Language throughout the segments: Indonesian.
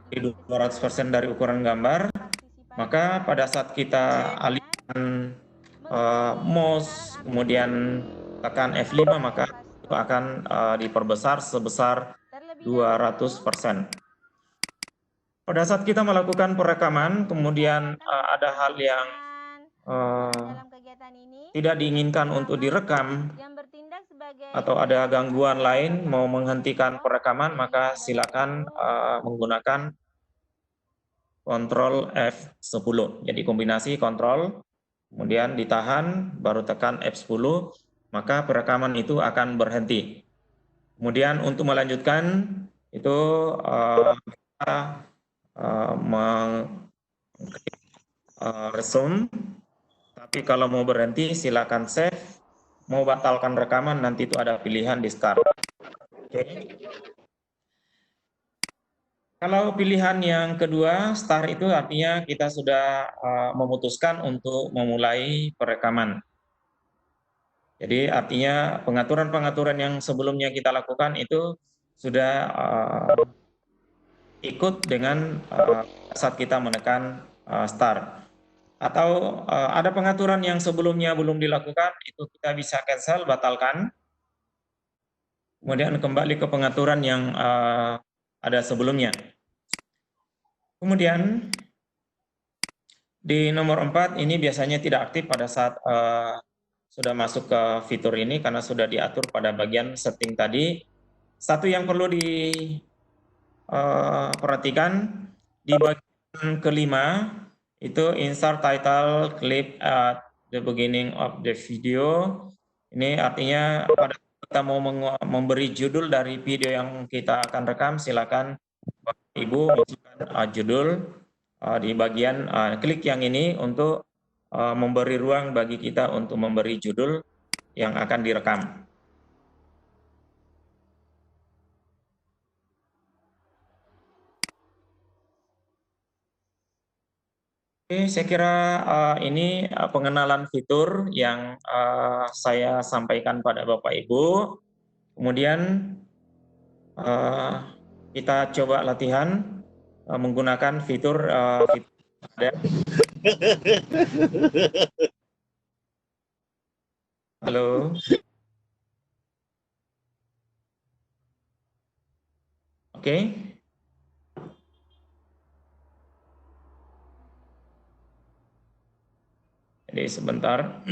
di 200% dari ukuran gambar, maka pada saat kita alihkan mouse, kemudian tekan F5, maka itu akan diperbesar sebesar 200%. Pada saat kita melakukan perekaman, kemudian ada hal yang tidak diinginkan untuk direkam, atau ada gangguan lain mau menghentikan perekaman, maka silakan menggunakan Ctrl F10. Jadi kombinasi Ctrl, kemudian ditahan, baru tekan F10, maka perekaman itu akan berhenti. Kemudian untuk melanjutkan, itu kita resume, tapi kalau mau berhenti silakan save, mau batalkan rekaman nanti itu ada pilihan discard. Oke. Kalau pilihan yang kedua, start, itu artinya kita sudah memutuskan untuk memulai perekaman. Jadi artinya pengaturan-pengaturan yang sebelumnya kita lakukan itu sudah ikut dengan saat kita menekan start. Atau ada pengaturan yang sebelumnya belum dilakukan, itu kita bisa cancel, batalkan. Kemudian kembali ke pengaturan yang ada sebelumnya. Kemudian di nomor 4 ini biasanya tidak aktif pada saat sudah masuk ke fitur ini karena sudah diatur pada bagian setting tadi. Satu yang perlu diperhatikan di bagian kelima itu insert title clip at the beginning of the video. Ini artinya pada kita mau memberi judul dari video yang kita akan rekam, silakan Ibu masukkan judul di bagian klik yang ini untuk memberi ruang bagi kita untuk memberi judul yang akan direkam. Oke, saya kira ini pengenalan fitur yang saya sampaikan pada Bapak Ibu. Kemudian kita coba latihan menggunakan fitur ada. Halo. Oke. Jadi sebentar.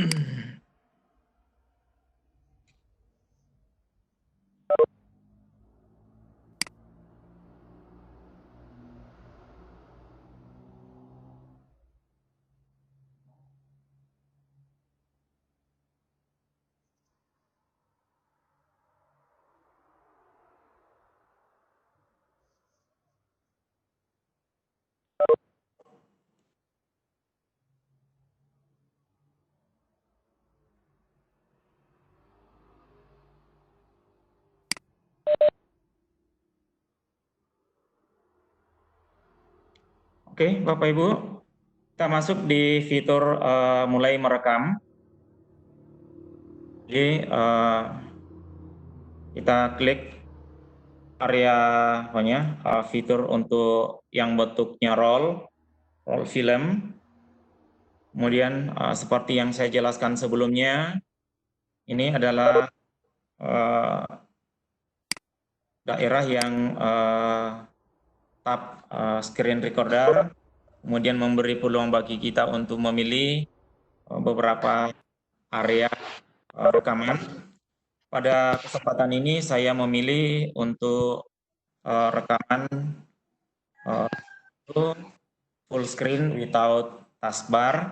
Oke, Bapak Ibu, kita masuk di fitur mulai merekam. Jadi kita klik area fitur untuk yang bentuknya roll film. Kemudian seperti yang saya jelaskan sebelumnya, ini adalah daerah yang tap screen recorder, kemudian memberi peluang bagi kita untuk memilih beberapa area rekaman. Pada kesempatan ini saya memilih untuk rekaman full screen without taskbar.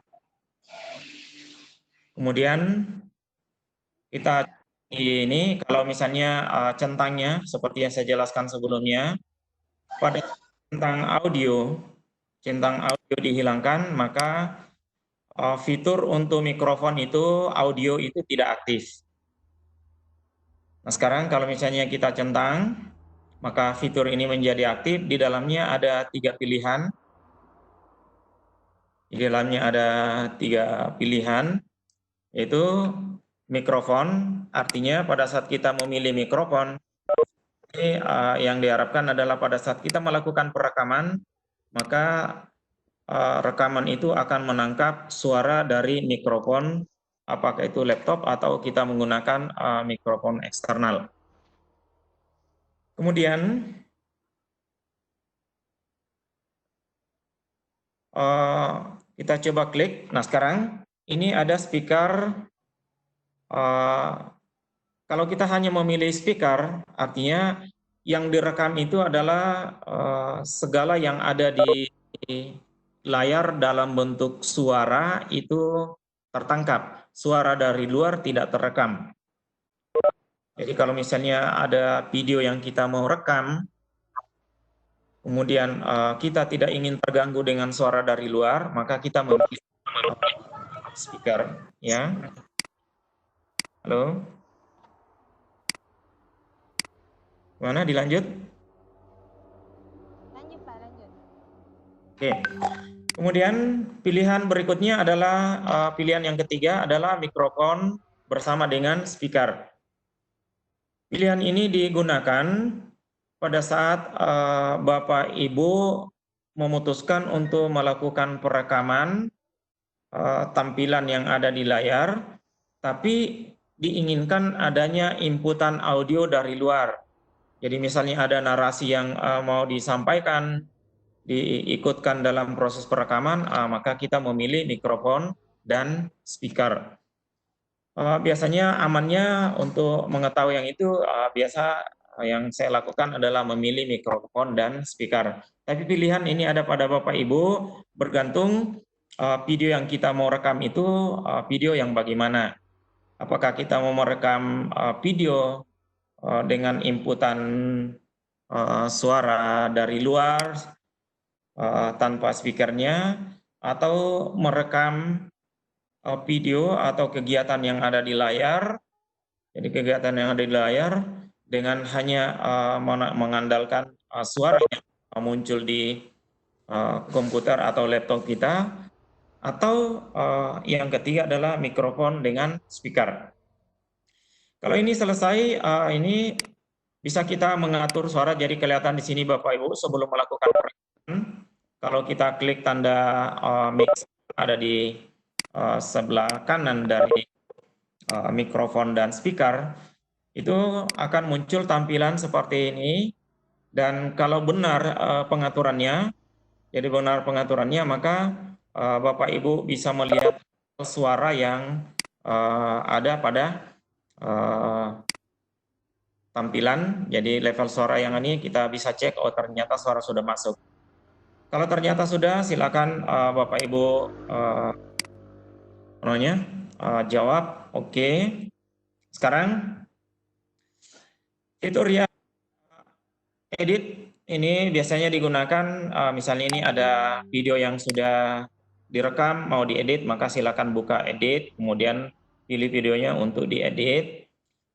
Kemudian kita ini kalau misalnya centangnya seperti yang saya jelaskan sebelumnya, pada centang audio dihilangkan, maka fitur untuk mikrofon itu audio itu tidak aktif. Nah sekarang kalau misalnya kita centang, maka fitur ini menjadi aktif. Di dalamnya ada 3 pilihan. Di dalamnya ada 3 pilihan, yaitu mikrofon. Artinya pada saat kita memilih mikrofon, Ini yang diharapkan adalah pada saat kita melakukan perekaman, maka rekaman itu akan menangkap suara dari mikrofon, apakah itu laptop atau kita menggunakan mikrofon eksternal. Kemudian kita coba klik. Nah, sekarang ini ada speaker. Kalau kita hanya memilih speaker, artinya yang direkam itu adalah segala yang ada di layar dalam bentuk suara itu tertangkap. Suara dari luar tidak terekam. Jadi kalau misalnya ada video yang kita mau rekam, kemudian kita tidak ingin terganggu dengan suara dari luar, maka kita memilih speaker. Ya, halo, mana dilanjut? Lanjut Pak, lanjut. Oke. Kemudian pilihan berikutnya adalah pilihan yang ketiga adalah mikrofon bersama dengan speaker. Pilihan ini digunakan pada saat Bapak Ibu memutuskan untuk melakukan perekaman tampilan yang ada di layar, tapi diinginkan adanya inputan audio dari luar. Jadi misalnya ada narasi yang mau disampaikan, diikutkan dalam proses perekaman, maka kita memilih mikrofon dan speaker. Biasanya amannya untuk mengetahui yang itu biasa yang saya lakukan adalah memilih mikrofon dan speaker. Tapi pilihan ini ada pada Bapak Ibu bergantung video yang kita mau rekam itu video yang bagaimana. Apakah kita mau merekam video dengan inputan suara dari luar tanpa speakernya, atau merekam video atau kegiatan yang ada di layar. Jadi kegiatan yang ada di layar dengan hanya mengandalkan suara yang muncul di komputer atau laptop kita, atau yang ketiga adalah mikrofon dengan speaker. Kalau ini selesai, ini bisa kita mengatur suara. Jadi kelihatan di sini Bapak Ibu sebelum melakukan perekaman, kalau kita klik tanda mix ada di sebelah kanan dari mikrofon dan speaker, itu akan muncul tampilan seperti ini. Dan kalau benar pengaturannya, jadi benar pengaturannya, maka Bapak Ibu bisa melihat suara yang ada pada tampilan. Jadi level suara yang ini kita bisa cek, oh ternyata suara sudah masuk. Kalau ternyata sudah, silakan Bapak Ibu jawab oke. Sekarang tutorial edit ini biasanya digunakan misalnya ini ada video yang sudah direkam mau diedit, maka silakan buka edit, kemudian pilih videonya untuk diedit.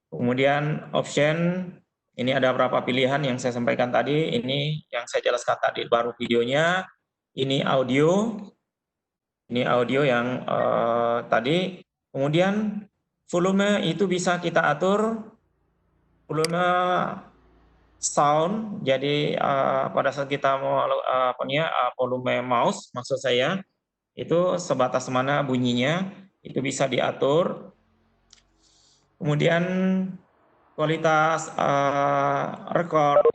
Kemudian option, ini ada beberapa pilihan yang saya sampaikan tadi, ini yang saya jelaskan tadi baru videonya, ini audio yang tadi. Kemudian volume itu bisa kita atur, volume sound. Jadi pada saat kita mau volume mouse, maksud saya itu sebatas mana bunyinya itu bisa diatur. Kemudian kualitas record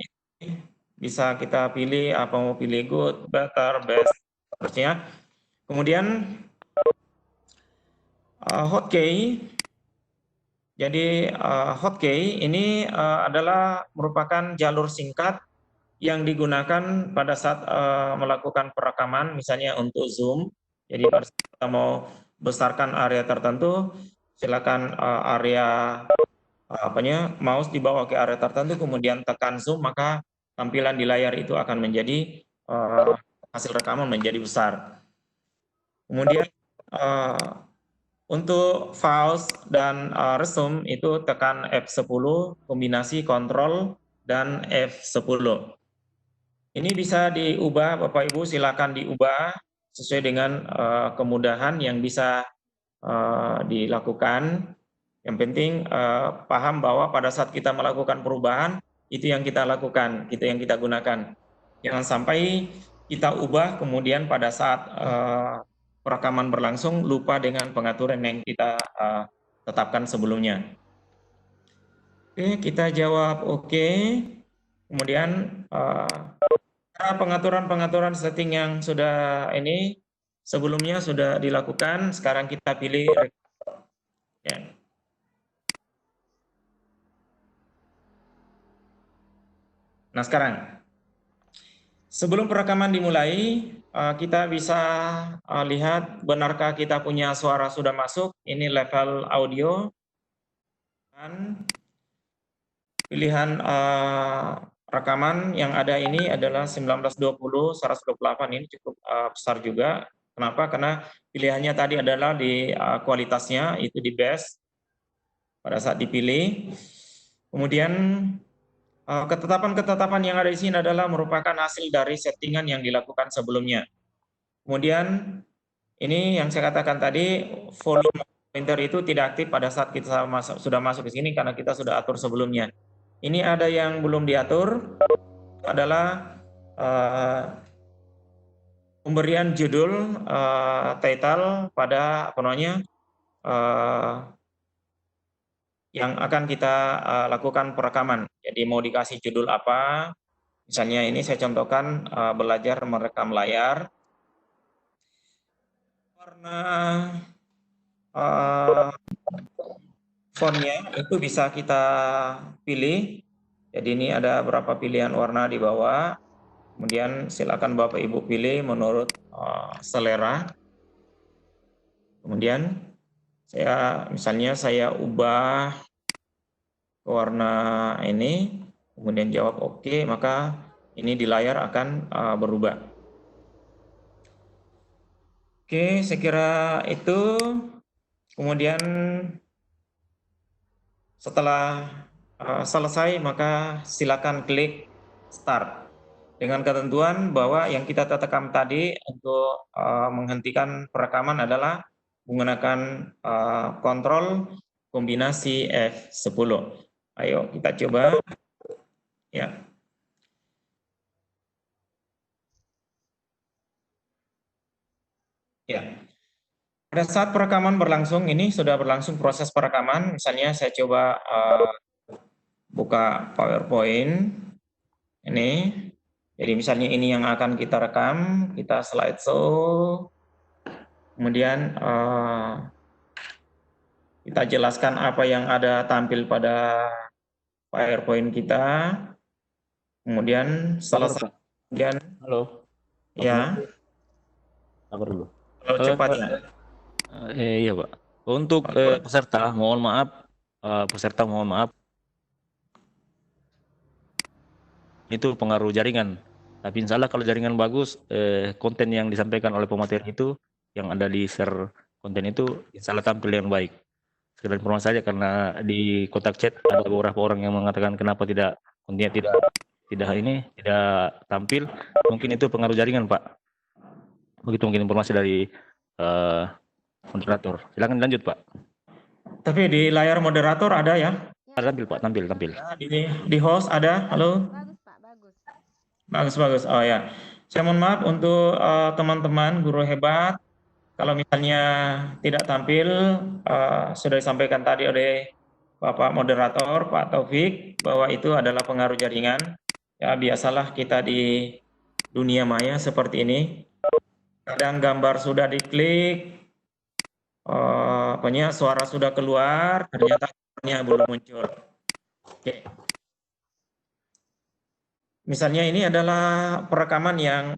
bisa kita pilih, apa mau pilih good, better, best, seterusnya. Kemudian hotkey. Jadi hotkey ini adalah merupakan jalur singkat yang digunakan pada saat melakukan perekaman, misalnya untuk Zoom. Jadi pada saat kita mau besarkan area tertentu, silakan area mouse dibawa ke area tertentu, kemudian tekan zoom, maka tampilan di layar itu akan menjadi hasil rekaman menjadi besar. Kemudian untuk pause dan resume itu tekan F10, kombinasi kontrol dan F10. Ini bisa diubah, Bapak Ibu silakan diubah sesuai dengan kemudahan yang bisa dilakukan. Yang penting paham bahwa pada saat kita melakukan perubahan, Itu yang kita lakukan, itu yang kita gunakan. Jangan sampai kita ubah kemudian pada saat perekaman berlangsung lupa dengan pengaturan yang kita tetapkan sebelumnya. Oke, kita jawab oke. Kemudian pengaturan setting yang sudah ini sebelumnya sudah dilakukan, sekarang kita pilih ya. Nah, sekarang sebelum perekaman dimulai, kita bisa lihat benarkah kita punya suara sudah masuk. Ini level audio. Dan pilihan rekaman yang ada ini adalah 1920 128, ini cukup besar juga. Kenapa? Karena pilihannya tadi adalah di kualitasnya itu di best pada saat dipilih. Kemudian ketetapan-ketetapan yang ada di sini adalah merupakan hasil dari settingan yang dilakukan sebelumnya. Kemudian ini yang saya katakan tadi, volume pointer itu tidak aktif pada saat kita sudah masuk ke sini karena kita sudah atur sebelumnya. Ini ada yang belum diatur, adalah pemberian judul title pada apa namanya yang akan kita lakukan perekaman. Jadi mau dikasih judul apa? Misalnya ini saya contohkan belajar merekam layar. Warna fontnya itu bisa kita pilih. Jadi ini ada beberapa pilihan warna di bawah. Kemudian silakan Bapak Ibu pilih menurut selera. Kemudian misalnya saya ubah ke warna ini, kemudian jawab oke, maka ini di layar akan berubah. Oke, saya kira itu. Kemudian setelah selesai, maka silakan klik start. Dengan ketentuan bahwa yang kita tekan tadi untuk menghentikan perekaman adalah menggunakan kontrol kombinasi F10. Ayo kita coba. Ya. Ya. Pada saat perekaman berlangsung, ini sudah berlangsung proses perekaman. Misalnya saya coba buka PowerPoint. Ini. Jadi misalnya ini yang akan kita rekam, kita slideshow. Kemudian kita jelaskan apa yang ada tampil pada PowerPoint kita. Kemudian selesai. Kemudian halo. Ya. Sabar dulu. Kalau cepat ya. Iya, Pak. Untuk peserta, mohon maaf. Itu pengaruh jaringan. Tapi insya Allah kalau jaringan bagus, konten yang disampaikan oleh pemateri itu, yang ada di share konten itu, insya Allah tampil yang baik. Sekedar informasi saja karena di kotak chat ada beberapa orang yang mengatakan kenapa kontennya tidak tampil. Mungkin itu pengaruh jaringan, Pak. Begitu mungkin informasi dari moderator. Silakan lanjut, Pak. Tapi di layar moderator ada ya? Tampil, Pak, tampil. Ya, di host ada, halo? Bagus, Pak, bagus. Bagus. Oh ya, saya mohon maaf untuk teman-teman guru hebat. Kalau misalnya tidak tampil, sudah disampaikan tadi oleh Bapak Moderator, Pak Taufik, bahwa itu adalah pengaruh jaringan. Ya, biasalah kita di dunia maya seperti ini. Kadang gambar sudah diklik, suara sudah keluar, ternyata belum muncul. Oke. Misalnya ini adalah perekaman yang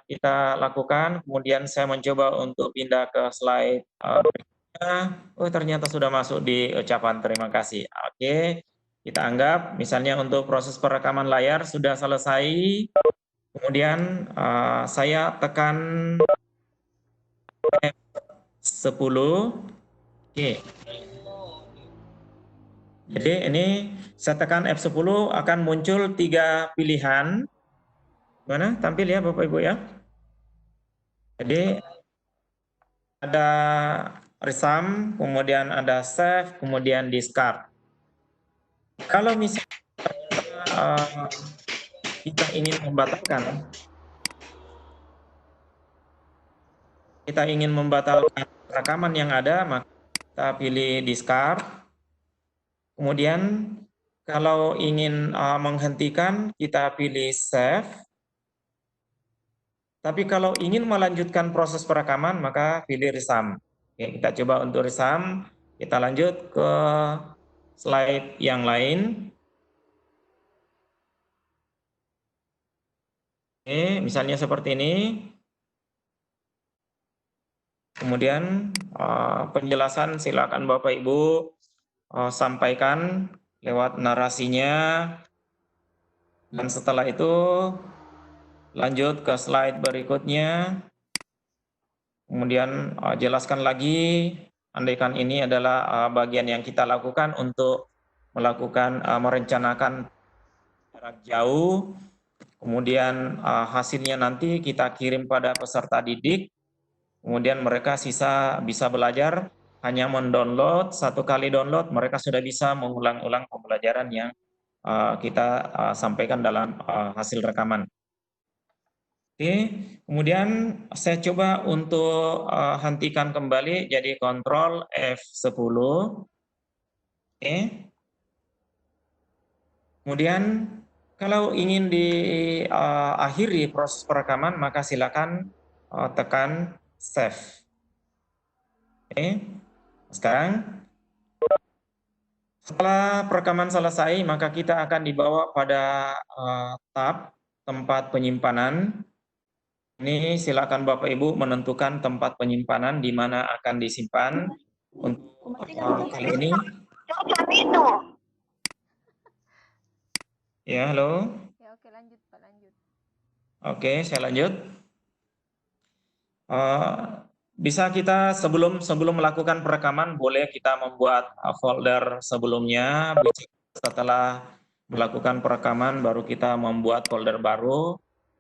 kita lakukan, kemudian saya mencoba untuk pindah ke slide berikutnya. Oh, ternyata sudah masuk di ucapan terima kasih. Oke, kita anggap misalnya untuk proses perekaman layar sudah selesai. Kemudian saya tekan F10. Oke. Jadi ini saya tekan F10 akan muncul 3 pilihan. Mana tampil ya Bapak Ibu ya? Jadi ada resum, kemudian ada save, kemudian discard. Kalau misalnya kita ingin membatalkan rekaman yang ada, maka kita pilih discard. Kemudian kalau ingin menghentikan, kita pilih save. Tapi kalau ingin melanjutkan proses perekaman, maka pilih resume. Oke, kita coba untuk resume. Kita lanjut ke slide yang lain. Oke, misalnya seperti ini. Kemudian penjelasan silakan Bapak Ibu sampaikan lewat narasinya. Dan setelah itu lanjut ke slide berikutnya. Kemudian jelaskan lagi, andaikan ini adalah bagian yang kita lakukan untuk melakukan merencanakan jarak jauh. Kemudian hasilnya nanti kita kirim pada peserta didik. Kemudian mereka bisa belajar, hanya mendownload, 1 kali download mereka sudah bisa mengulang-ulang pembelajaran yang kita sampaikan dalam hasil rekaman. Oke, kemudian saya coba untuk hentikan kembali, jadi Ctrl F10. Oke. Kemudian kalau ingin diakhiri proses perekaman, maka silakan tekan Save. Oke. Sekarang setelah perekaman selesai, maka kita akan dibawa pada tab tempat penyimpanan. Ini silakan Bapak Ibu menentukan tempat penyimpanan di mana akan disimpan. Untuk kali ini. Ya, halo. Ya, oke, lanjut Pak, lanjut. Oke, saya lanjut. Bisa kita sebelum melakukan perekaman, boleh kita membuat folder sebelumnya. Setelah melakukan perekaman, baru kita membuat folder baru.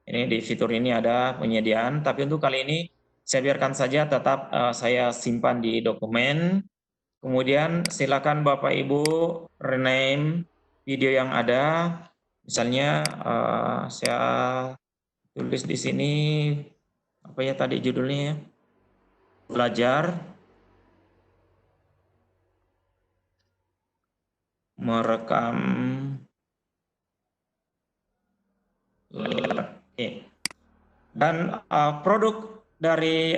Ini di fitur ini ada penyediaan, tapi untuk kali ini saya biarkan saja, tetap saya simpan di dokumen. Kemudian silakan Bapak Ibu rename video yang ada. Misalnya saya tulis di sini apa ya tadi judulnya ya? Belajar merekam. Dan produk dari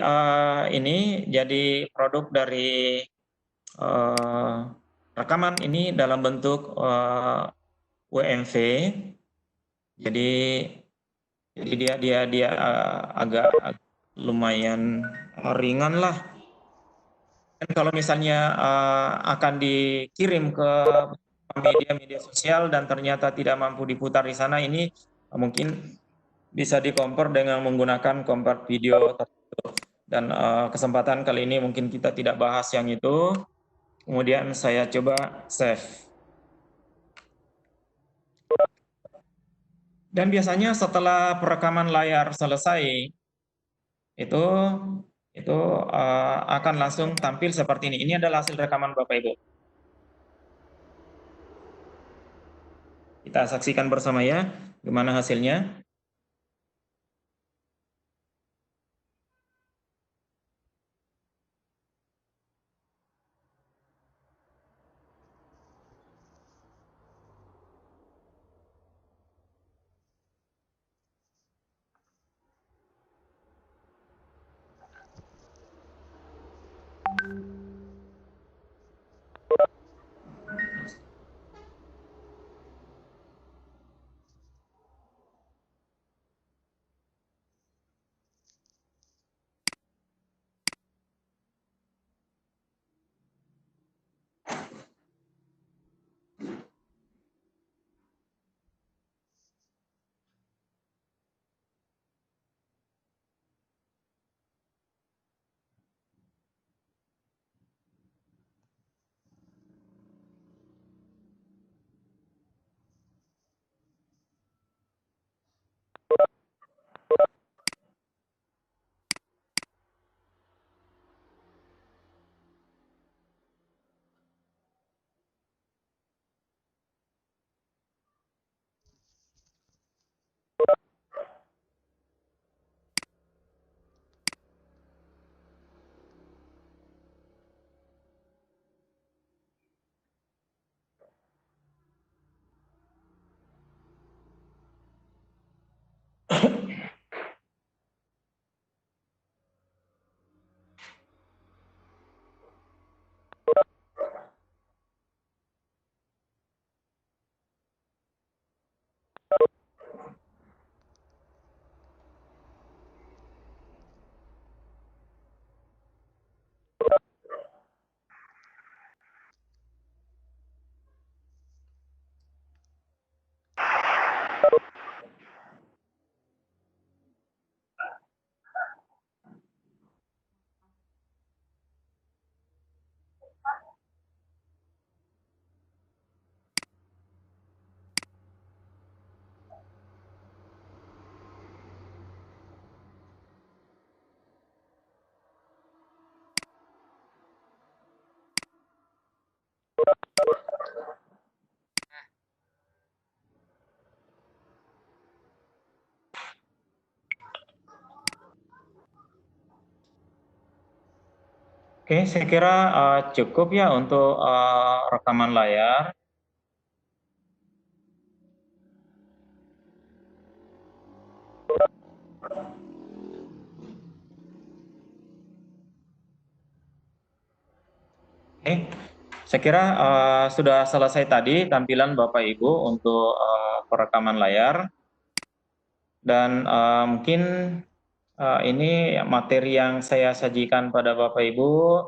ini, jadi produk dari rekaman ini dalam bentuk WMV. Jadi dia agak lumayan ringan lah. Dan kalau misalnya akan dikirim ke media sosial dan ternyata tidak mampu diputar di sana, ini mungkin bisa di-convert dengan menggunakan convert video tertentu. Dan kesempatan kali ini mungkin kita tidak bahas yang itu. Kemudian saya coba save. Dan biasanya setelah perekaman layar selesai, itu akan langsung tampil seperti ini. Ini adalah hasil rekaman Bapak Ibu. Kita saksikan bersama ya, gimana hasilnya. Oke, saya kira cukup ya untuk rekaman layar. Oke, saya kira sudah selesai tadi tampilan Bapak Ibu untuk perekaman layar. Dan mungkin ini materi yang saya sajikan pada Bapak Ibu.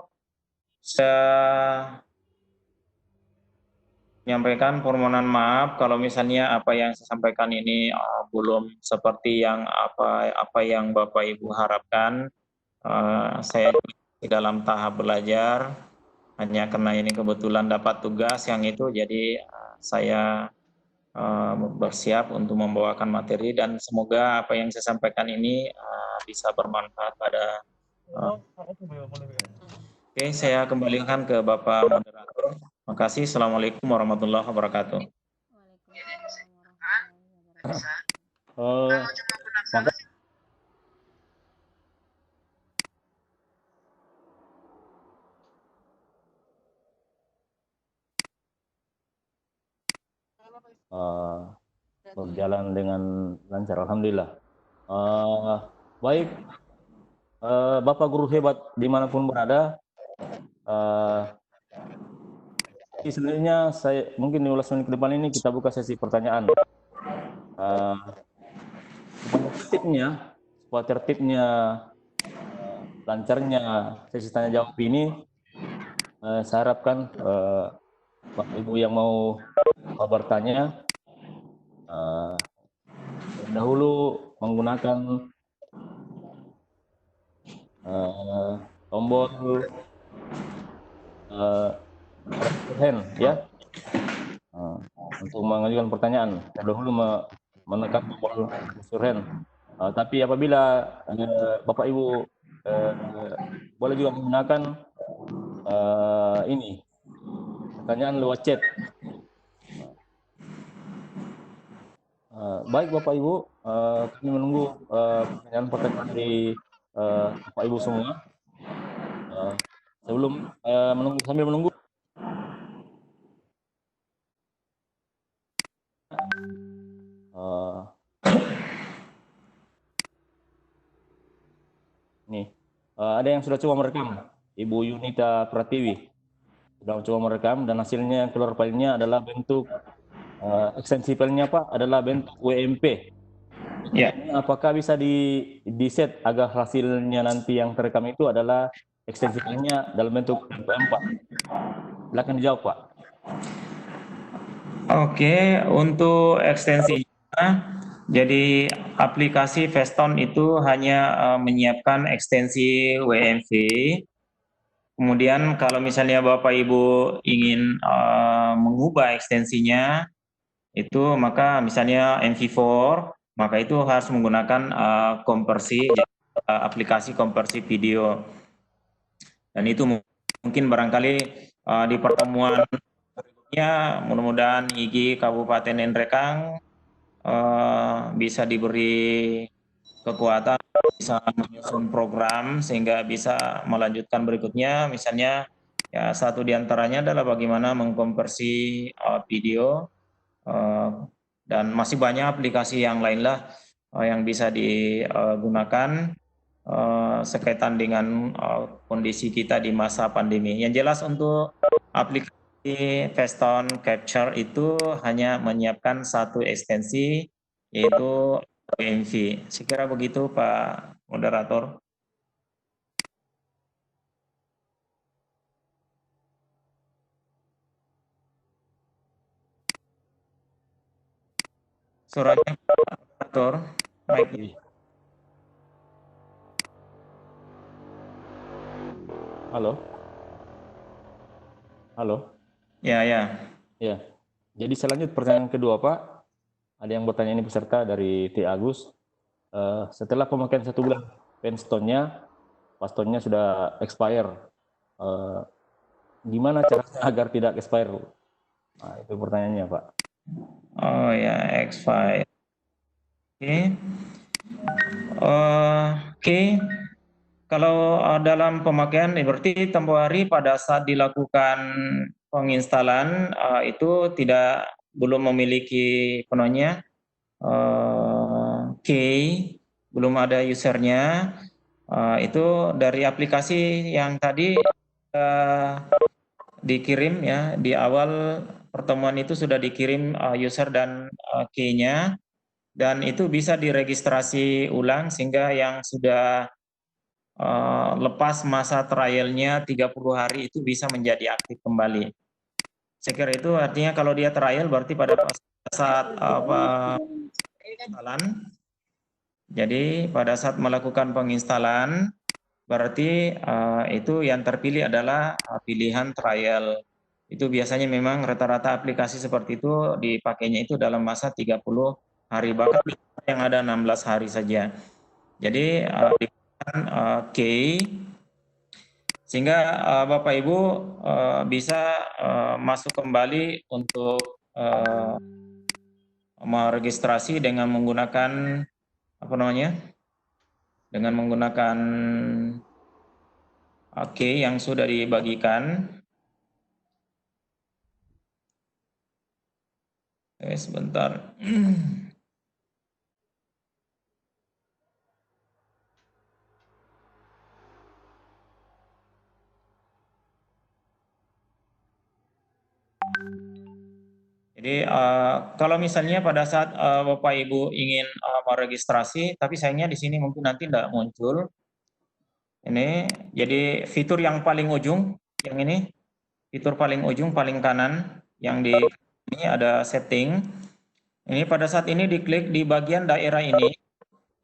Saya menyampaikan permohonan maaf kalau misalnya apa yang saya sampaikan ini belum seperti yang apa yang Bapak Ibu harapkan. Saya di dalam tahap belajar, hanya karena ini kebetulan dapat tugas yang itu, jadi saya bersiap untuk membawakan materi dan semoga apa yang saya sampaikan ini bisa bermanfaat pada. Oke, saya kembalikan ke Bapak Moderator. Terima kasih. Assalamualaikum warahmatullahi wabarakatuh. Maka berjalan dengan lancar, alhamdulillah. Baik, Bapak guru hebat dimanapun berada. Sebenarnya saya mungkin di ulasan ke depan ini kita buka sesi pertanyaan. Supaya tertibnya, lancarnya sesi tanya jawab ini, saya harapkan Bapak Ibu yang mau bertanya dahulu menggunakan tombol hand ya, untuk mengajukan pertanyaan. Dahulu menekan tombol hand. Tapi apabila Bapak Ibu boleh juga menggunakan ini pertanyaan lewat chat. Baik Bapak Ibu, kami menunggu pertanyaan-pertanyaan dari Bapak Ibu semua. Sebelum sambil menunggu, nih ada yang sudah coba merekam, Ibu Yunita Pratiwi sudah coba merekam dan hasilnya keluar filenya adalah bentuk ekstensi filenya Pak adalah bentuk WMP. Ya. Apakah bisa di set agar hasilnya nanti yang terekam itu adalah ekstensi filenya dalam bentuk MP4? Silakan dijawab Pak. Oke, untuk ekstensinya, jadi aplikasi Feston itu hanya menyiapkan ekstensi WMV. Kemudian kalau misalnya Bapak Ibu ingin mengubah ekstensinya, itu maka misalnya MV4, maka itu harus menggunakan konversi, aplikasi konversi video. Dan itu mungkin barangkali di pertemuan berikutnya, mudah-mudahan IGI Kabupaten Nrekang bisa diberi kekuatan, bisa menyusun program sehingga bisa melanjutkan berikutnya. Misalnya ya satu diantaranya adalah bagaimana mengkonversi video, dan masih banyak aplikasi yang lain lah yang bisa digunakan sekaitan dengan kondisi kita di masa pandemi. Yang jelas untuk aplikasi Feston Capture itu hanya menyiapkan satu ekstensi, yaitu WMV. Saya kira begitu Pak Moderator. Suratnya Pak Moderator. Baik. Halo. Halo. Ya. Jadi selanjutnya pertanyaan kedua Pak. Ada yang bertanya ini peserta dari T. Agus. Setelah pemakaian 1 bulan penstonnya, pastonnya sudah expire. Gimana caranya agar tidak expire? Nah, itu pertanyaannya Pak. Oh ya, expire. Oke. Kalau dalam pemakaian berarti tempoh hari pada saat dilakukan penginstalan itu belum memiliki key, belum ada usernya. Itu dari aplikasi yang tadi dikirim ya, di awal pertemuan itu sudah dikirim user dan key-nya, dan itu bisa diregistrasi ulang sehingga yang sudah lepas masa trialnya 30 hari itu bisa menjadi aktif kembali. Saya kira itu artinya kalau dia trial berarti pada saat penginstalan. Jadi pada saat melakukan penginstalan berarti itu yang terpilih adalah pilihan trial. Itu biasanya memang rata-rata aplikasi seperti itu dipakainya itu dalam masa 30 hari, bahkan yang ada 16 hari saja. Jadi diberikan key sehingga Bapak Ibu bisa masuk kembali untuk meregistrasi dengan menggunakan dengan menggunakan key yang sudah dibagikan. Sebentar. Jadi kalau misalnya pada saat Bapak Ibu ingin meregistrasi, tapi sayangnya di sini mungkin nanti tidak muncul. Ini jadi fitur yang paling ujung, yang ini fitur paling ujung paling kanan yang di ini ada setting. Ini pada saat ini diklik di bagian daerah ini,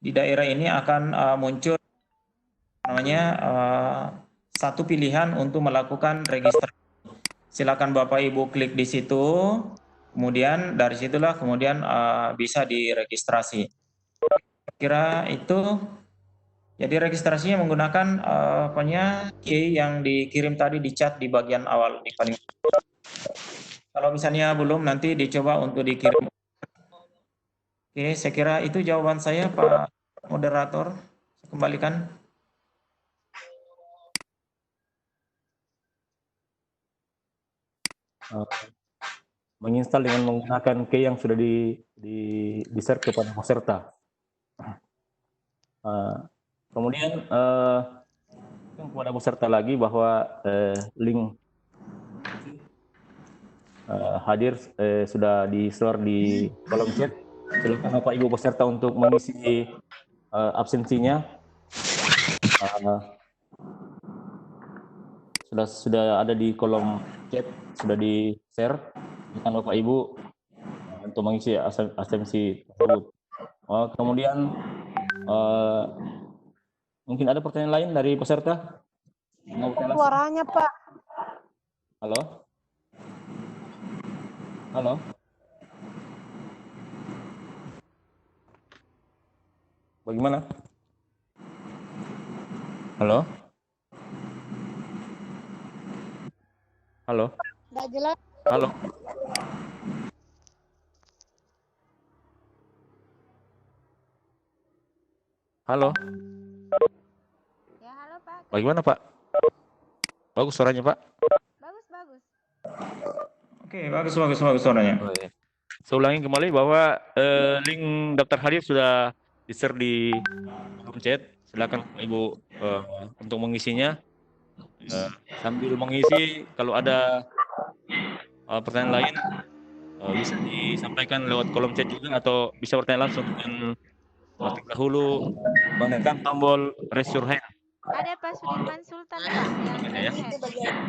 di daerah ini akan muncul satu pilihan untuk melakukan registrasi. Silakan Bapak Ibu klik di situ, kemudian dari situlah kemudian bisa diregistrasi. Kira itu, jadi registrasinya menggunakan key yang dikirim tadi di chat di bagian awal di paling. Kalau misalnya belum, nanti dicoba untuk dikirim. Oke, saya kira itu jawaban saya, Pak Moderator. Saya kembalikan. Menginstal dengan menggunakan key yang sudah di-share kepada peserta. Kemudian kepada peserta lagi bahwa link hadir sudah di-share di kolom chat. Silakan Bapak Ibu peserta untuk mengisi absensinya. Sudah ada di kolom chat, sudah di-share. Silakan Bapak Ibu untuk mengisi absensi tersebut. Kemudian mungkin ada pertanyaan lain dari peserta? Suaranya, Pak. Halo? Halo? Bagaimana? Halo? Halo? Nggak jelas. Halo? Halo? Ya, halo Pak. Bagaimana Pak? Bagus suaranya Pak? Bagus, bagus. Oke, bagus suaranya. Saya ulangi kembali bahwa link daftar hadir sudah di-share di kolom chat. Silakan Ibu untuk mengisinya. Sambil mengisi, kalau ada pertanyaan lain bisa disampaikan lewat kolom chat juga, atau bisa bertanya langsung dengan dahulu menekan tombol raise your hand. Ada Pak Sudirman Sultan, Pak, yang Ya. raise hand.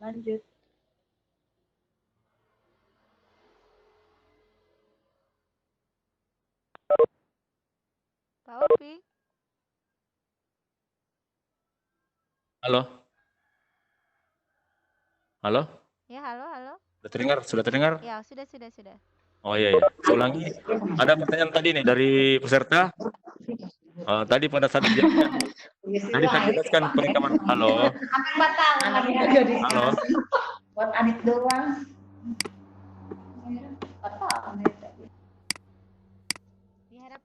Lanjut. Pak Opi. Halo, halo, Ya, halo, halo. sudah terdengar? Sudah terdengar? Ya, sudah. Oh iya, iya. Saya ulangi. Ada pertanyaan tadi nih dari peserta. Tadi pada saat tadi saya jelaskan perekaman. Halo, halo. Buat Adit doang. Diharap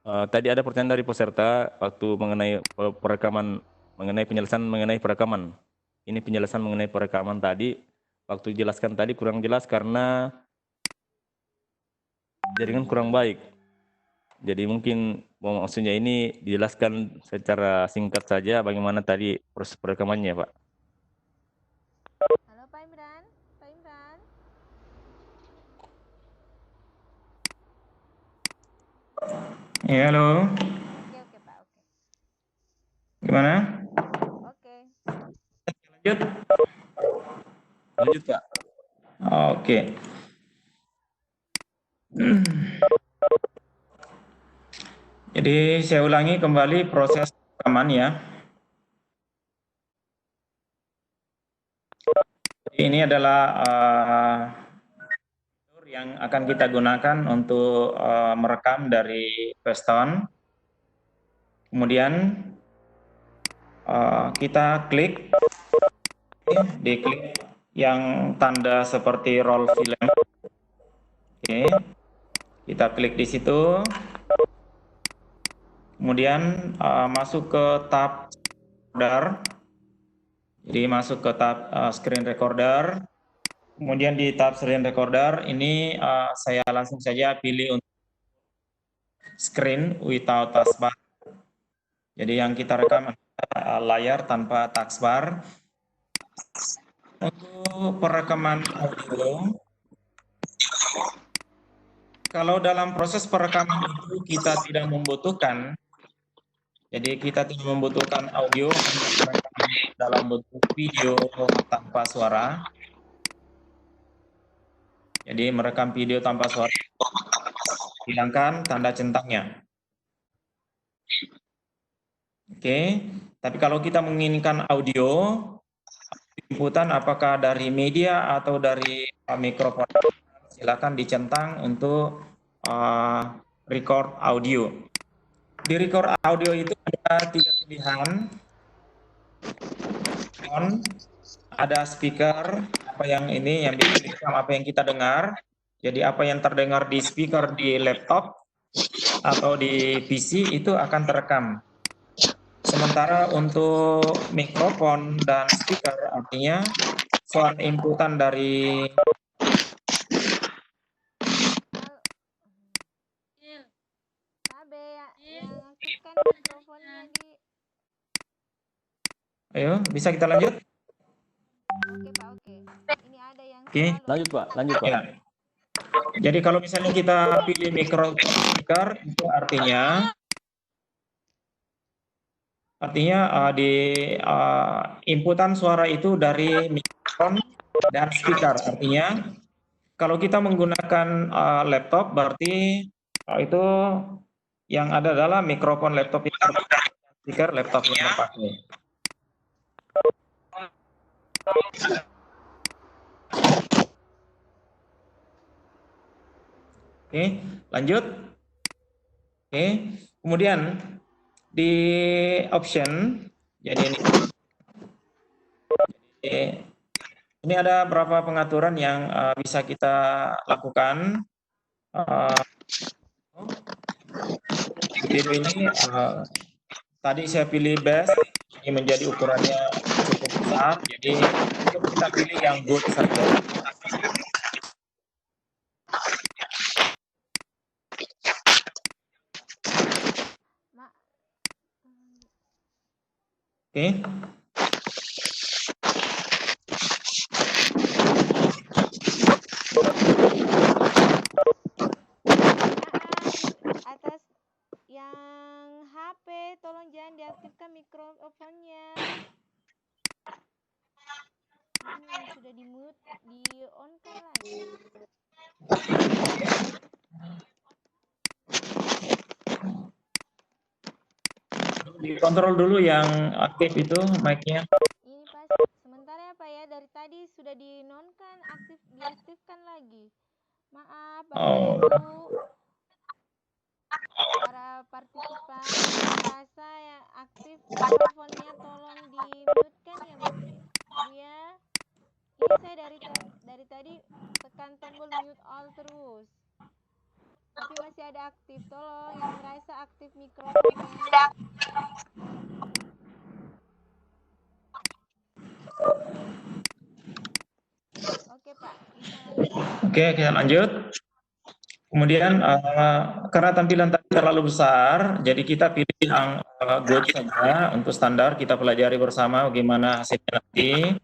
Tadi ada pertanyaan dari peserta waktu mengenai perekaman, mengenai penjelasan mengenai perekaman. Ini penjelasan mengenai perekaman tadi. Waktu jelaskan tadi kurang jelas karena jaringan kurang baik. Jadi mungkin maksudnya ini dijelaskan secara singkat saja bagaimana tadi proses perekamannya, Pak. halo Pak Imran. Pak Imran. Ya, halo. Oke, Pak. Oke. Gimana? Oke. Lanjut. Lanjut, Pak. Oke. Jadi saya ulangi kembali proses rekaman ya. Ini adalah yang akan kita gunakan untuk merekam dari Weston. Kemudian kita klik, diklik yang tanda seperti roll film. Oke, kita klik di situ. Kemudian masuk ke tab recorder. Jadi masuk ke tab screen recorder. Kemudian di tab screen recorder ini saya langsung saja pilih untuk screen without taskbar. Jadi yang kita rekam layar tanpa taskbar. Untuk perekaman audio, kalau dalam proses perekaman itu kita tidak membutuhkan, jadi kita tidak membutuhkan audio dalam bentuk video tanpa suara. Jadi merekam video tanpa suara, hilangkan tanda centangnya. Oke, tapi kalau kita menginginkan audio, inputan apakah dari media atau dari mikrofon, silakan dicentang untuk record audio. Di record audio itu ada 3 pilihan. On, ada speaker, apa yang ini yang direkam apa yang kita dengar. Jadi apa yang terdengar di speaker di laptop atau di PC itu akan terekam. Sementara untuk mikrofon dan speaker artinya suara inputan dari Abe yang aktifkan mikrofonnya di. Ayo, bisa kita lanjut? Oke, Pak. Oke. Ini ada yang Oke. selalu. Lanjut, Pak. Lanjut, Pak. Ya. Jadi kalau misalnya kita pilih mikrofon speaker itu artinya di inputan suara itu dari mikrofon dan speaker. Artinya kalau kita menggunakan laptop berarti itu yang ada adalah mikrofon laptop yang terpakai, speaker laptop yang terpakai. Oke, lanjut. Oke, kemudian di option, jadi ini ada beberapa pengaturan yang bisa kita lakukan. Video ini tadi saya pilih best, ini menjadi ukurannya cukup besar, jadi kita pilih yang good saja. Oke. Atas yang HP tolong jangan diaktifkan mikrofonnya. Ini sudah di mute, di on kan lagi. dikontrol dulu yang aktif itu mic-nya. Ini pas sementara ya Pak ya, dari tadi sudah dinonkan, diaktifkan lagi. Maaf Bapak Oh. Ibu, para partisipan yang merasa yang aktif mikrofonnya tolong di-mute-kan ya Bu ya. Ini saya dari tadi tekan tombol mute all terus. Tapi masih ada aktif, tolong yang merasa aktif mikrofonnya. Oke Pak, bisa lanjut. Oke, kita lanjut. Kemudian karena tampilan tadi terlalu besar, jadi kita pilih yang good saja untuk standar, kita pelajari bersama bagaimana hasilnya nanti.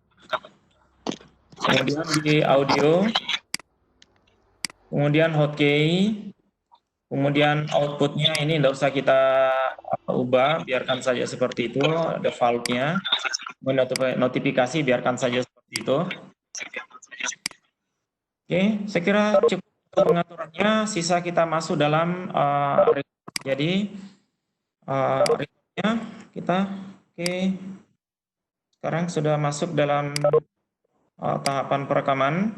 Kemudian di audio, kemudian hotkey, kemudian outputnya ini tidak usah kita ubah, biarkan saja seperti itu, defaultnya. Notifikasi biarkan saja seperti itu. Oke, saya kira cukup pengaturannya, sisa kita masuk dalam jadi recordnya kita sekarang sudah masuk dalam tahapan perekaman.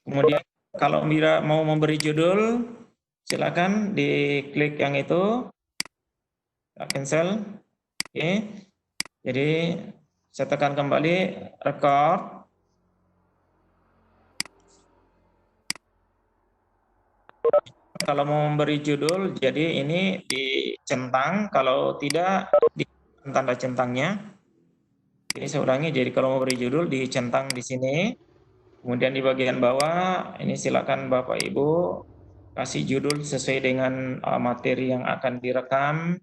Kemudian kalau Mira mau memberi judul, silakan diklik yang itu, cancel. Oke, jadi saya tekan kembali record. Kalau mau memberi judul, jadi ini dicentang, kalau tidak di tanda centangnya. Jadi saya ulangi, jadi kalau mau beri judul dicentang di sini, kemudian di bagian bawah ini silakan Bapak Ibu kasih judul sesuai dengan materi yang akan direkam.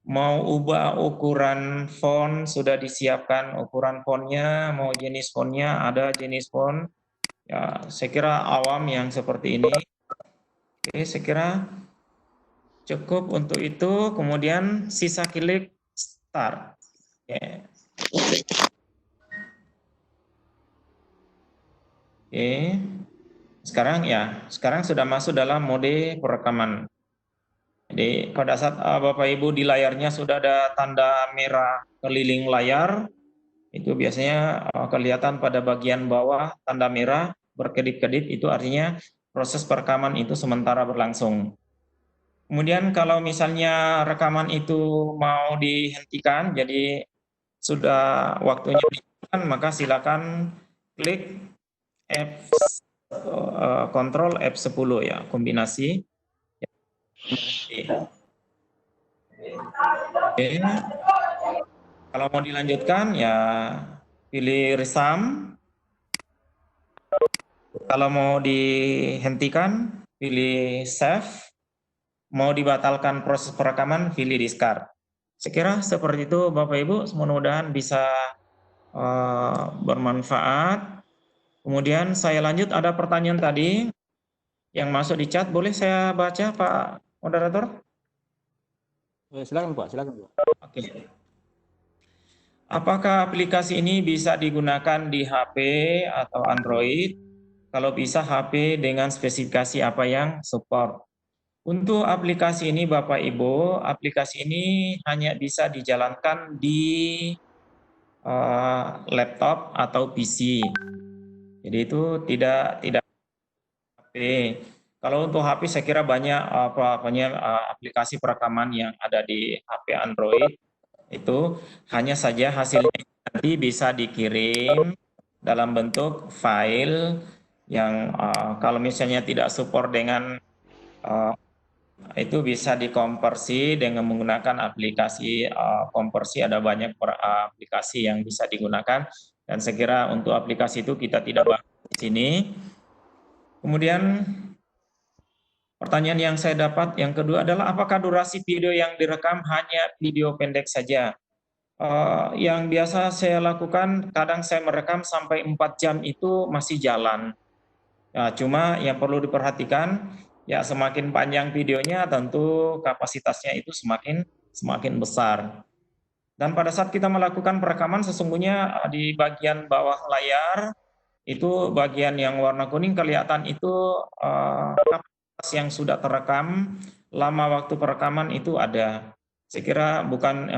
Mau ubah ukuran font sudah disiapkan ukuran fontnya, mau jenis fontnya ada jenis font. Ya, saya kira awam yang seperti ini. Oke, saya kira cukup untuk itu. Kemudian sisa klik start. Oke. Oke. Sekarang sudah masuk dalam mode perekaman. Jadi pada saat Bapak Ibu di layarnya sudah ada tanda merah keliling layar, itu biasanya kelihatan pada bagian bawah tanda merah berkedip-kedip, itu artinya proses perekaman itu sementara berlangsung. Kemudian kalau misalnya rekaman itu mau dihentikan, jadi sudah waktunya dihentikan, maka silakan klik Ctrl F10 ya, kombinasi. Oke. Kalau mau dilanjutkan ya pilih resum. Kalau mau dihentikan pilih save. Mau dibatalkan proses perekaman pilih discard. Saya kira seperti itu Bapak Ibu, mudah-mudahan bisa bermanfaat. Kemudian saya lanjut, ada pertanyaan tadi yang masuk di chat, boleh saya baca Pak Moderator? Silakan Pak, silakan Pak. Oke. Apakah aplikasi ini bisa digunakan di HP atau Android? Kalau bisa HP dengan spesifikasi apa yang support? Untuk aplikasi ini Bapak Ibu, aplikasi ini hanya bisa dijalankan di laptop atau PC. Jadi itu tidak HP. Kalau untuk HP saya kira banyak aplikasi perekaman yang ada di HP Android. Itu hanya saja hasilnya nanti bisa dikirim dalam bentuk file yang kalau misalnya tidak support dengan itu bisa dikonversi dengan menggunakan aplikasi konversi. Ada banyak aplikasi yang bisa digunakan, dan saya kira untuk aplikasi itu kita tidak bahas di sini. Kemudian pertanyaan yang saya dapat yang kedua adalah apakah durasi video yang direkam hanya video pendek saja? Yang biasa saya lakukan, kadang saya merekam sampai 4 jam itu masih jalan. Nah, cuma yang perlu diperhatikan, ya semakin panjang videonya tentu kapasitasnya itu semakin besar. Dan pada saat kita melakukan perekaman, sesungguhnya di bagian bawah layar, itu bagian yang warna kuning kelihatan itu kapasitas yang sudah terekam, lama waktu perekaman itu ada. Saya kira bukan,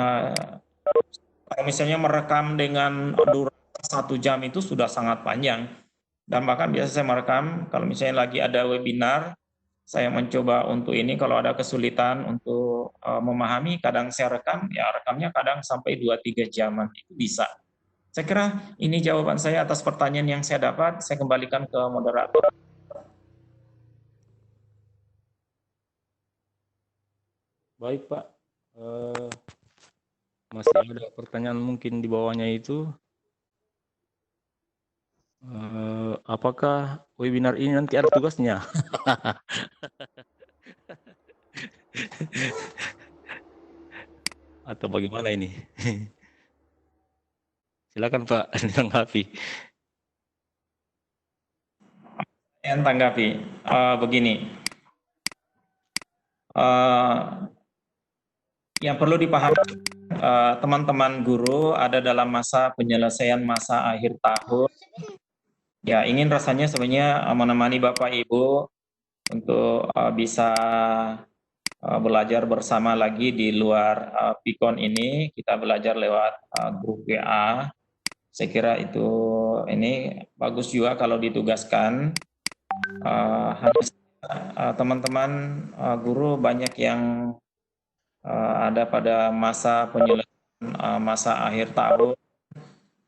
kalau misalnya merekam dengan durasi 1 jam itu sudah sangat panjang. Dan bahkan biasa saya merekam, kalau misalnya lagi ada webinar, saya mencoba untuk ini, kalau ada kesulitan untuk memahami, kadang saya rekam, ya rekamnya kadang sampai 2-3 jaman, itu bisa. Saya kira ini jawaban saya atas pertanyaan yang saya dapat, saya kembalikan ke moderator. Baik Pak, masih ada pertanyaan mungkin di bawahnya itu. Apakah webinar ini nanti ada tugasnya? Atau bagaimana ini? Silakan Pak, ditanggapi. Yang tanggapi, begini, yang perlu dipahami, teman-teman guru ada dalam masa penyelesaian masa akhir tahun. Ya, ingin rasanya sebenarnya menemani Bapak Ibu untuk bisa belajar bersama lagi di luar Pikon ini. Kita belajar lewat grup WA. Saya kira itu ini bagus juga kalau ditugaskan. Teman-teman guru banyak yang ada pada masa penyelesaian masa akhir tahun,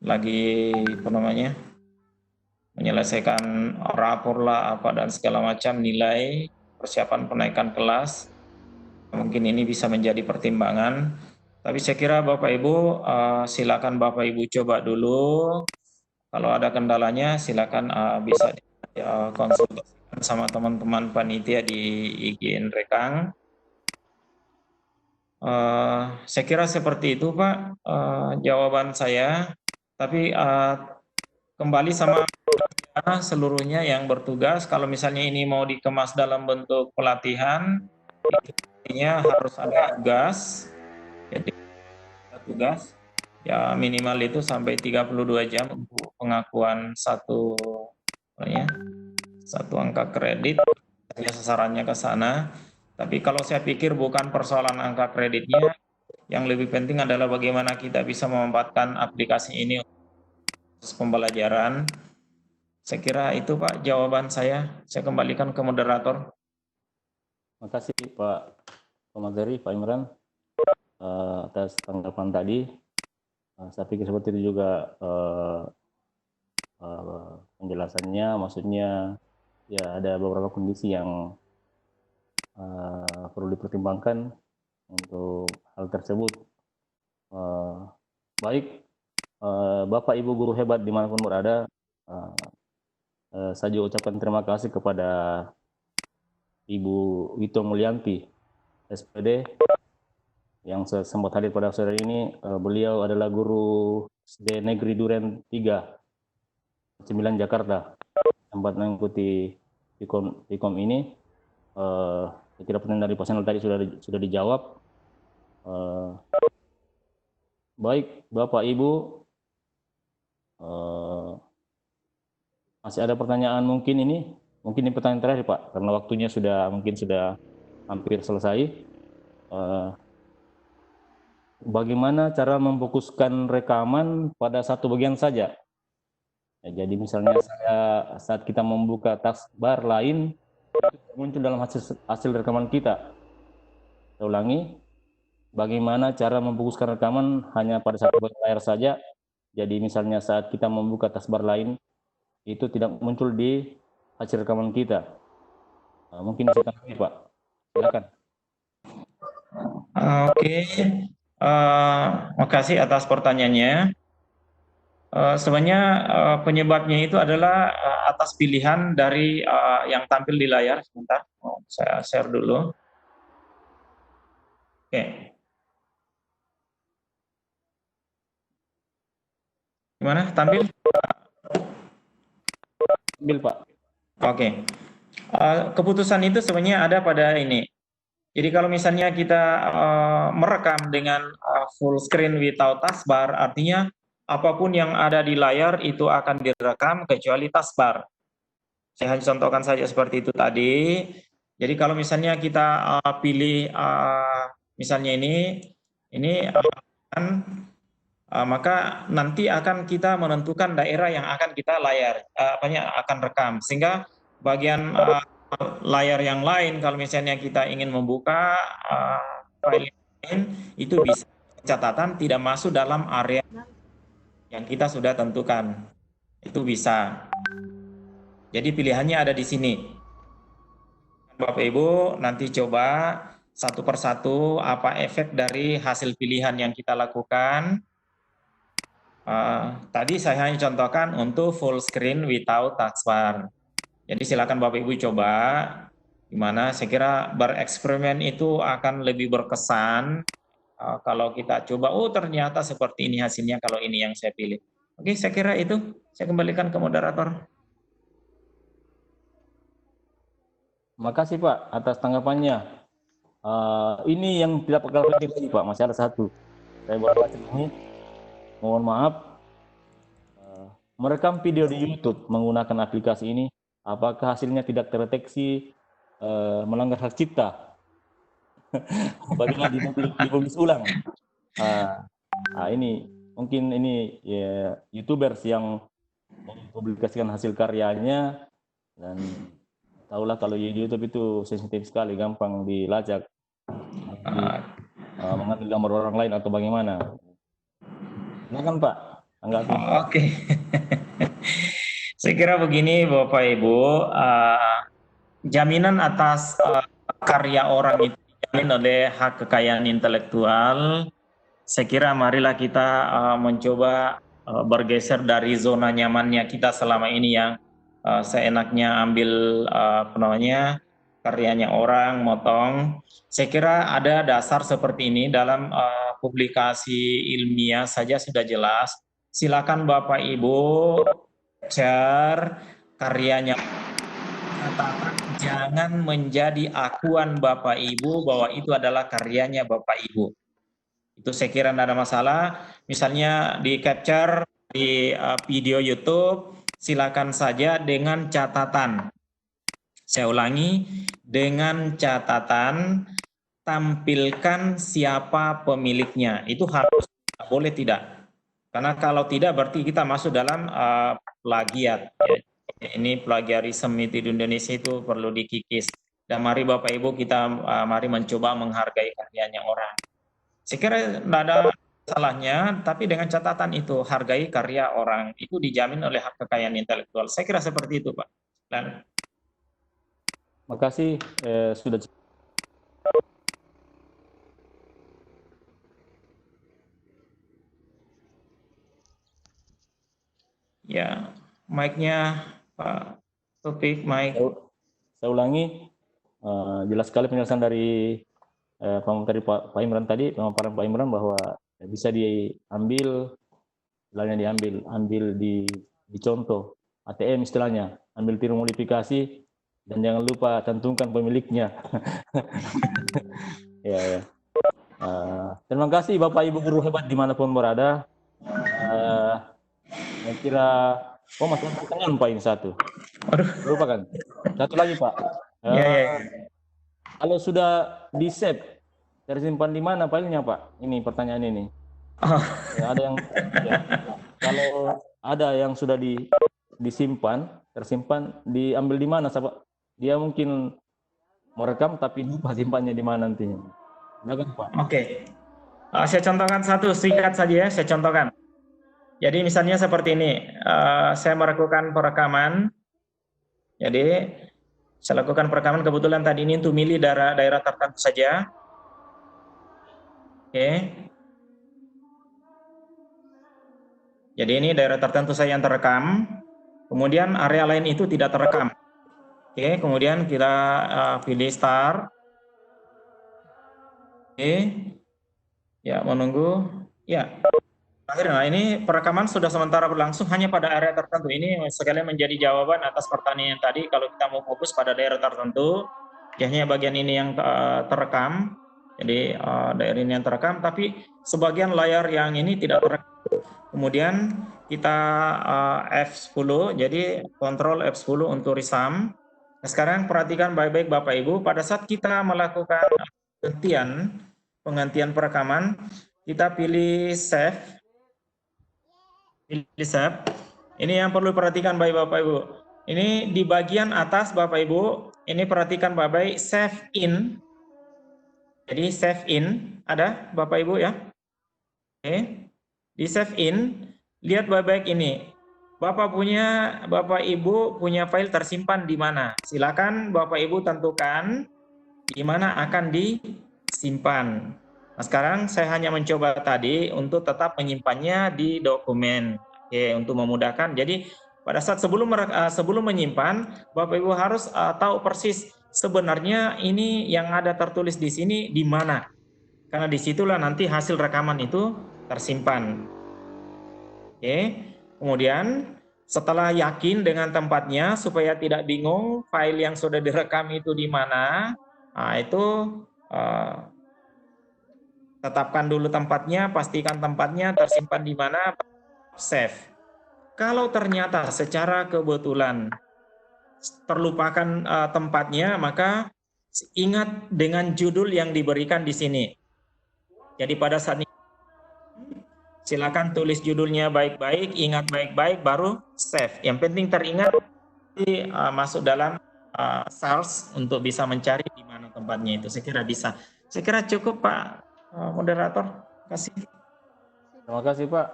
lagi apa namanya, menyelesaikan rapor lah apa dan segala macam, nilai, persiapan penaikan kelas. Mungkin ini bisa menjadi pertimbangan. Tapi saya kira Bapak Ibu, silakan Bapak Ibu coba dulu. Kalau ada kendalanya silakan bisa konsultasikan sama teman-teman panitia di IGN Rekang. Saya kira seperti itu Pak, jawaban saya. Tapi kembali sama seluruhnya yang bertugas, kalau misalnya ini mau dikemas dalam bentuk pelatihan, itu artinya harus ada tugas. Jadi tugas ya minimal itu sampai 32 jam untuk pengakuan satu angka kredit, sasarannya ke sana. Tapi kalau saya pikir bukan persoalan angka kreditnya, yang lebih penting adalah bagaimana kita bisa memanfaatkan aplikasi ini untuk pembelajaran. Saya kira itu Pak jawaban saya. Saya kembalikan ke moderator. Terima kasih Pak Komateri, Pak Imran, atas tanggapan tadi. Saya pikir seperti itu juga penjelasannya, maksudnya ya ada beberapa kondisi yang perlu dipertimbangkan untuk hal tersebut. Baik, Bapak Ibu guru hebat dimanapun berada, saya juga ucapkan terima kasih kepada Ibu Wito Mulyanti, SPD, yang sempat hadir pada sore ini. Beliau adalah guru SD Negeri Duren 3, 9 Jakarta, sempat mengikuti Pikom ini. Saya kira pertanyaan dari pasangan tadi sudah dijawab. Baik, Bapak Ibu, masih ada pertanyaan mungkin ini pertanyaan terakhir Pak, karena waktunya mungkin sudah hampir selesai. Bagaimana cara memfokuskan rekaman pada satu bagian saja? Ya, jadi misalnya saat kita membuka taskbar lain, itu muncul dalam hasil rekaman kita. Saya ulangi, bagaimana cara memfokuskan rekaman hanya pada satu bagian layar saja? Jadi misalnya saat kita membuka taskbar lain, itu tidak muncul di hasil rekaman kita. Mungkin bisa tanggapi Pak, silakan. Oke, makasih atas pertanyaannya. Sebenarnya penyebabnya itu adalah atas pilihan dari yang tampil di layar. Sebentar, saya share dulu. Oke. Gimana? Tampil? Tampil Pak. Oke. Keputusan itu sebenarnya ada pada ini. Jadi kalau misalnya kita merekam dengan full screen without taskbar, artinya apapun yang ada di layar itu akan direkam kecuali taskbar. Saya hanya contohkan saja seperti itu tadi. Jadi kalau misalnya kita pilih misalnya ini Ini maka nanti akan kita menentukan daerah yang akan kita akan rekam, sehingga bagian layar yang lain kalau misalnya kita ingin membuka file lain itu bisa catatan tidak masuk dalam area yang kita sudah tentukan, itu bisa. Jadi pilihannya ada di sini. Bapak Ibu nanti coba satu persatu apa efek dari hasil pilihan yang kita lakukan. Tadi saya hanya contohkan untuk full screen without taskbar. Jadi silakan Bapak Ibu coba, gimana saya kira bereksperimen itu akan lebih berkesan kalau kita coba, oh ternyata seperti ini hasilnya kalau ini yang saya pilih. Oke, saya kira itu. Saya kembalikan ke moderator. Makasih Pak atas tanggapannya. Ini yang tidak kalah penting lagi Pak, masih ada satu. Saya baru baca ini. Mohon maaf, merekam video di YouTube menggunakan aplikasi ini, apakah hasilnya tidak terdeteksi melanggar hak cipta? Bagaimana dipublis ulang? Ini mungkin ini ya, YouTubers yang mempublikasikan hasil karyanya, dan tahulah kalau di YouTube itu sensitif sekali, gampang dilacak, mengambil gambar orang lain atau bagaimana. Silakan Pak, tanggapi. Oke. Saya kira begini Bapak Ibu, jaminan atas karya orang itu dijamin oleh hak kekayaan intelektual. Saya kira marilah kita mencoba bergeser dari zona nyamannya kita selama ini yang seenaknya ambil karyanya orang, motong. Saya kira ada dasar seperti ini dalam publikasi ilmiah saja sudah jelas. Silakan Bapak Ibu share karyanya, katakan jangan menjadi akuan Bapak Ibu bahwa itu adalah karyanya Bapak Ibu. Itu saya kira tidak ada masalah. Misalnya di capture di video YouTube, silakan saja dengan catatan. Saya ulangi, dengan catatan tampilkan siapa pemiliknya. Itu harus, boleh tidak. Karena kalau tidak berarti kita masuk dalam plagiat. Ini plagiarisme di Indonesia itu perlu dikikis. Dan mari Bapak Ibu kita mari mencoba menghargai karyanya orang. Saya kira tidak ada salahnya, tapi dengan catatan itu hargai karya orang itu dijamin oleh hak kekayaan intelektual. Saya kira seperti itu Pak. Dan makasih sudah. Ya, mic-nya Pak Taufik, mic. Saya ulangi, jelas sekali penjelasan dari pemateri Pak Imran tadi, pemaparan Pak Imran bahwa bisa diambil, istilahnya ambil di contoh ATM istilahnya, ambil tiru modifikasi dan jangan lupa tentukan pemiliknya. Ya. Terima kasih Bapak Ibu guru hebat dimanapun berada. Saya kira masih pertanyaan Pak ini satu. Lupa kan? Satu lagi Pak. Kalau sudah di save, tersimpan di mana filenya Pak? Ini pertanyaan ini. Ada yang kalau ada yang sudah disimpan, tersimpan, diambil di mana Pak? Dia mungkin merekam tapi lupa simpannya di mana nantinya. Pak. Oke. Saya contohkan satu, singkat saja ya, saya contohkan. Jadi misalnya seperti ini, saya melakukan perekaman. Jadi saya lakukan perekaman, kebetulan tadi ini untuk milih daerah tertentu saja. Oke. Jadi ini daerah tertentu saja yang terekam. Kemudian area lain itu tidak terekam. Oke, kemudian kita pilih start. Oke. Ya, menunggu. Ya. Nah, ini perekaman sudah sementara berlangsung hanya pada area tertentu. Ini sekalian menjadi jawaban atas pertanyaan tadi. Kalau kita mau fokus pada daerah tertentu, hanya bagian ini yang terekam. Jadi daerah ini yang terekam, tapi sebagian layar yang ini tidak terekam. Kemudian kita F10, jadi kontrol F10 untuk resum. Nah, sekarang perhatikan baik-baik Bapak Ibu, pada saat kita melakukan penghentian penggantian perekaman. Kita pilih save. Pilih save. Ini yang perlu perhatikan Bapak Ibu. Ini di bagian atas Bapak Ibu, ini perhatikan baik-baik save in. Jadi save in ada Bapak Ibu ya. Oke. Di save in, lihat baik-baik ini. Bapak Ibu punya file tersimpan di mana? Silakan Bapak Ibu tentukan di mana akan disimpan. Nah, sekarang saya hanya mencoba tadi untuk tetap menyimpannya di dokumen. Oke, untuk memudahkan. Jadi pada saat sebelum menyimpan, Bapak Ibu harus tahu persis sebenarnya ini yang ada tertulis di sini di mana. Karena disitulah nanti hasil rekaman itu tersimpan. Oke, kemudian setelah yakin dengan tempatnya supaya tidak bingung file yang sudah direkam itu di mana, nah itu tetapkan dulu tempatnya, pastikan tempatnya tersimpan di mana, save. Kalau ternyata secara kebetulan terlupakan tempatnya, maka ingat dengan judul yang diberikan di sini. Jadi pada saat ini silakan tulis judulnya baik-baik, ingat baik-baik, baru save. Yang penting teringat, masuk dalam search untuk bisa mencari di mana tempatnya itu. Saya kira bisa. Saya kira cukup Pak moderator. Terima kasih. Terima kasih Pak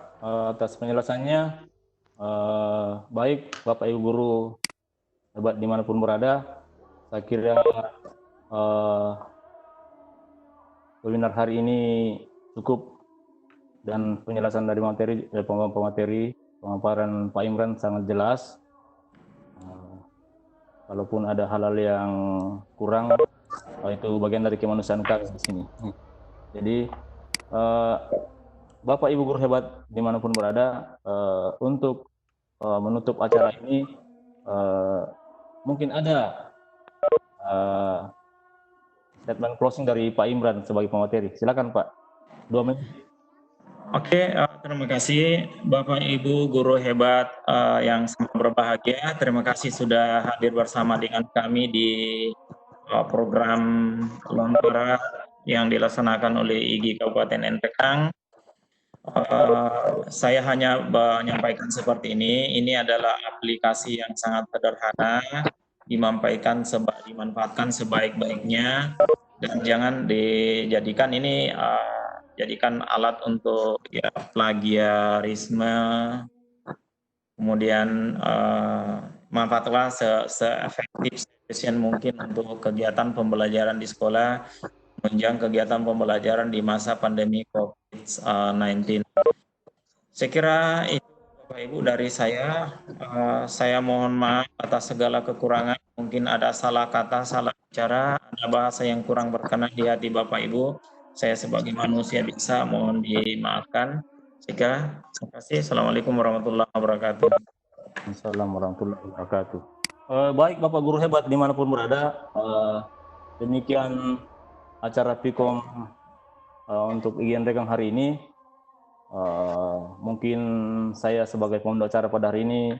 atas penjelasannya. Baik Bapak Ibu guru hebat dimanapun berada. Saya kira webinar hari ini cukup dan penjelasan dari pemaparan Pak Imran sangat jelas. Kalaupun ada hal-hal yang kurang, itu bagian dari kemanusiaan kami di sini. Jadi Bapak Ibu guru hebat dimanapun berada, untuk menutup acara ini mungkin ada statement closing dari Pak Imran sebagai pemateri. Silakan Pak. 2 menit. Oke, terima kasih Bapak Ibu guru hebat yang sangat berbahagia. Terima kasih sudah hadir bersama dengan kami di program Lontara yang dilaksanakan oleh IGI Kabupaten Ntkang. Saya hanya menyampaikan seperti ini. Ini adalah aplikasi yang sangat sederhana, dimanfaatkan sebaik-baiknya, dan jangan dijadikan ini jadikan alat untuk ya plagiarisme. Kemudian manfaatlah se-efektif mungkin untuk kegiatan pembelajaran di sekolah, menunjang kegiatan pembelajaran di masa pandemi COVID-19. Saya kira itu Bapak Ibu dari saya. Saya mohon maaf atas segala kekurangan. Mungkin ada salah kata, salah bicara, ada bahasa yang kurang berkenan di hati Bapak Ibu. Saya sebagai manusia biasa mohon dimaafkan. Terima kasih. Assalamualaikum warahmatullahi wabarakatuh. Assalamualaikum warahmatullahi wabarakatuh. Baik Bapak guru hebat dimanapun berada, demikian acara Pikom untuk IGN Rekang hari ini. Mungkin saya sebagai pembawa acara pada hari ini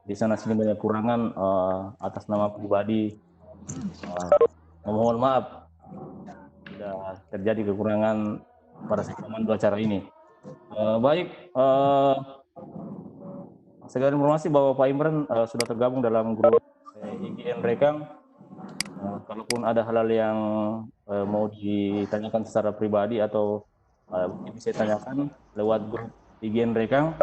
di sana sini banyak kurangan, atas nama pribadi mohon maaf tidak terjadi kekurangan pada saat memandu acara ini. Baik, segala informasi bahwa Pak Imran sudah tergabung dalam grup IGN Rekang. Kalaupun ada hal-hal yang mau ditanyakan secara pribadi atau bisa ditanyakan lewat grup IGN Rekang,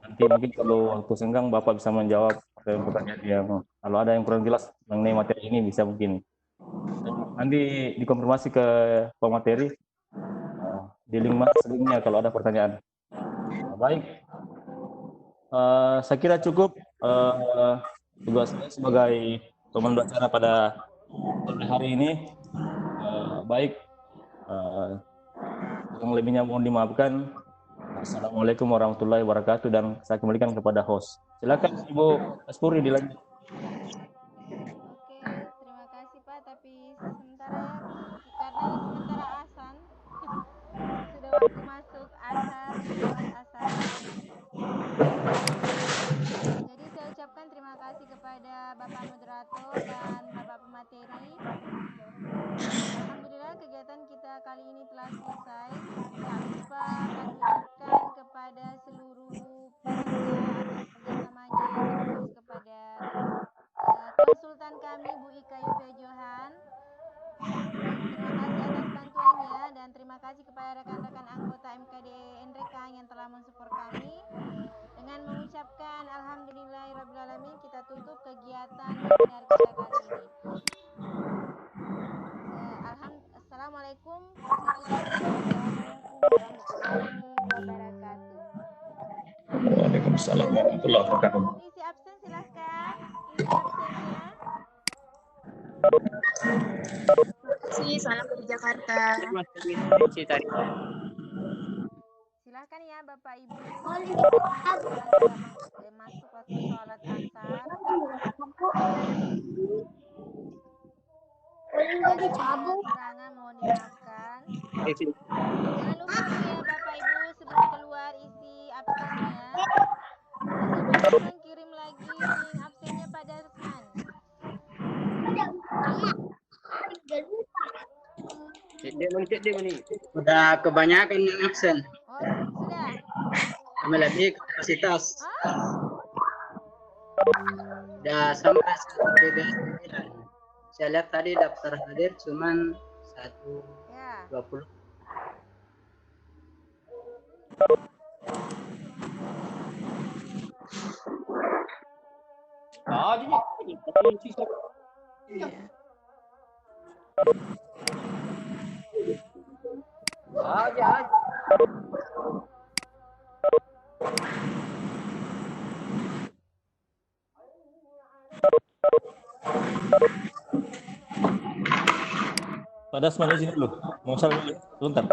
nanti mungkin kalau waktu senggang Bapak bisa menjawab pertanyaan yang kalau ada yang kurang jelas mengenai materi ini bisa mungkin nanti dikonfirmasi ke pemateri di link linknya kalau ada pertanyaan. Baik, saya kira cukup tugas saya sebagai pemandu acara pada sore hari ini. Baik, yang lebihnya mohon dimaafkan. Assalamualaikum warahmatullahi wabarakatuh, dan saya kembalikan kepada host. Silakan Ibu Aspuri dilanjut. Oke, terima kasih Pak. Tapi sementara karena sementara azan sudah waktu masuk asar, sholat asar. Jadi saya ucapkan terima kasih kepada Bapak Bapak moderator dan Bapak pemateri. Alhamdulillah kegiatan kita kali ini telah selesai. Tak lupa kami ucapkan kepada seluruh peserta atas kerjasamanya, terkhusus kepada konsultan kami Bu Ika Yovia Johan. Terima kasih atas bantuannya dan terima kasih kepada rekan-rekan anggota MKD Enrekang yang telah mensupport kami. Dengan mengucapkan alhamdulillahirrabbilalamin, kita tutup kegiatan webinar kita kali ini. Assalamualaikum warahmatullahi wabarakatuh. Waalaikumsalam warahmatullahi wabarakatuh. Isi absen silahkan. Isi absennya. Salam dari Jakarta. Silahkan ya Bapak Ibu. Sudah masuk waktu sholat asar. Kekurangan mohon dimaafkan. Jangan lupa ya Bapak Ibu sebelum keluar isi absennya. Pak Desman kirim lagi link absennya Pak Desman. Udah kebanyakan yang absen. Oh, sudah. Melebihi kapasitas. Udah sampai 139. Saya lihat tadi daftar hadir cuman 120. Pak Dasman izin dulu, mau salam dulu, sebentar.